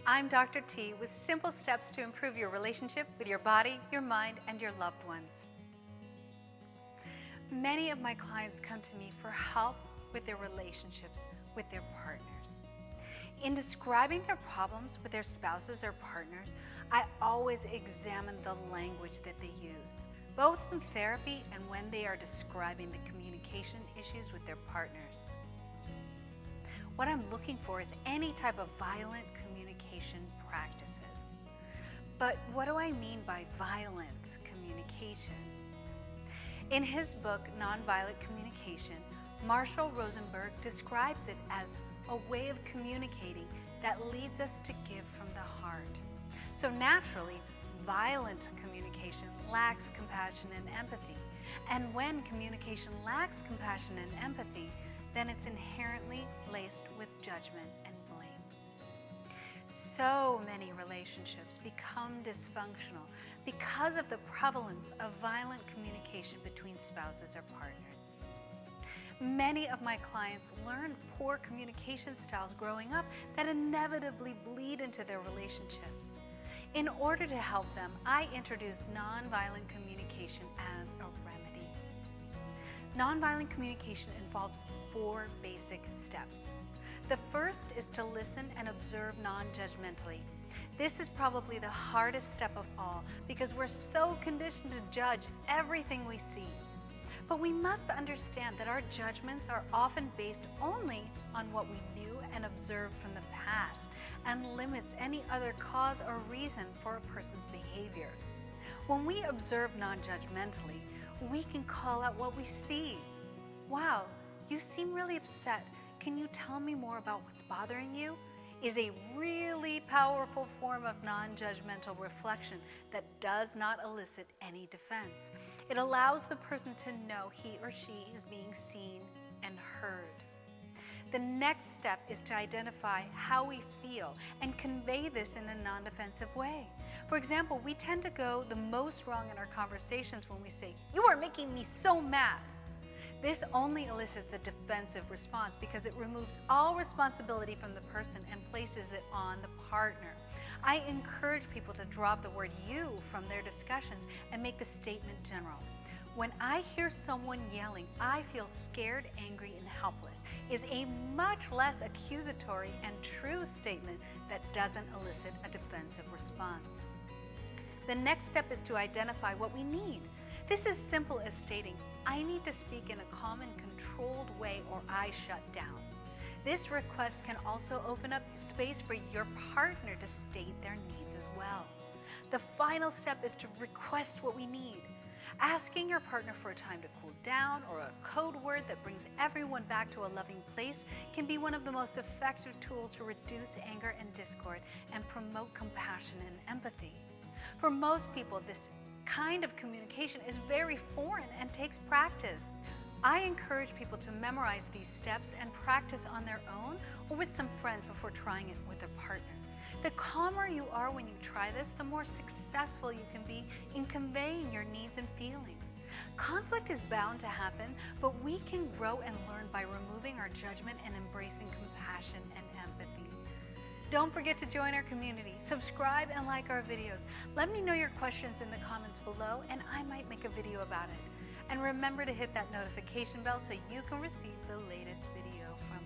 I'm Dr. T with simple steps to improve your relationship with your body, your mind, and your loved ones. Many of my clients come to me for help with their relationships with their partners. In describing their problems with their spouses or partners, I always examine the language that they use, both in therapy and when they are describing the communication issues with their partners. What I'm looking for is any type of violent communication practices. But what do I mean by violent communication? In his book, Nonviolent Communication, Marshall Rosenberg describes it as a way of communicating that leads us to give from the heart. So naturally, violent communication lacks compassion and empathy. And when communication lacks compassion and empathy, then it's inherently laced with judgment and blame. So many relationships become dysfunctional because of the prevalence of violent communication between spouses or partners. Many of my clients learned poor communication styles growing up that inevitably bleed into their relationships. In order to help them, I introduce nonviolent communication as a remedy. Nonviolent communication involves 4 basic steps. The first is to listen and observe non-judgmentally. This is probably the hardest step of all because we're so conditioned to judge everything we see. But we must understand that our judgments are often based only on what we knew and observed from the past and limits any other cause or reason for a person's behavior. When we observe non-judgmentally, we can call out what we see. Wow, you seem really upset. Can you tell me more about what's bothering you? Is a really powerful form of non-judgmental reflection that does not elicit any defense. It allows the person to know he or she is being seen and heard. The next step is to identify how we feel and convey this in a non-defensive way. For example, we tend to go the most wrong in our conversations when we say, "You are making me so mad." This only elicits a defensive response because it removes all responsibility from the person and places it on the partner. I encourage people to drop the word "you" from their discussions and make the statement general. When I hear someone yelling, I feel scared, angry, and helpless is a much less accusatory and true statement that doesn't elicit a defensive response. The next step is to identify what we need. This is simple as stating, "I need to speak in a calm and controlled way or I shut down." This request can also open up space for your partner to state their needs as well. The final step is to request what we need. Asking your partner for a time to cool down or a code word that brings everyone back to a loving place can be one of the most effective tools to reduce anger and discord and promote compassion and empathy. For most people, this kind of communication is very foreign and takes practice. I encourage people to memorize these steps and practice on their own or with some friends before trying it with a partner. The calmer you are when you try this, the more successful you can be in conveying your needs and feelings. Conflict is bound to happen, but we can grow and learn by removing our judgment and embracing compassion and empathy. Don't forget to join our community, subscribe and like our videos. Let me know your questions in the comments below and I might make a video about it. And remember to hit that notification bell so you can receive the latest video from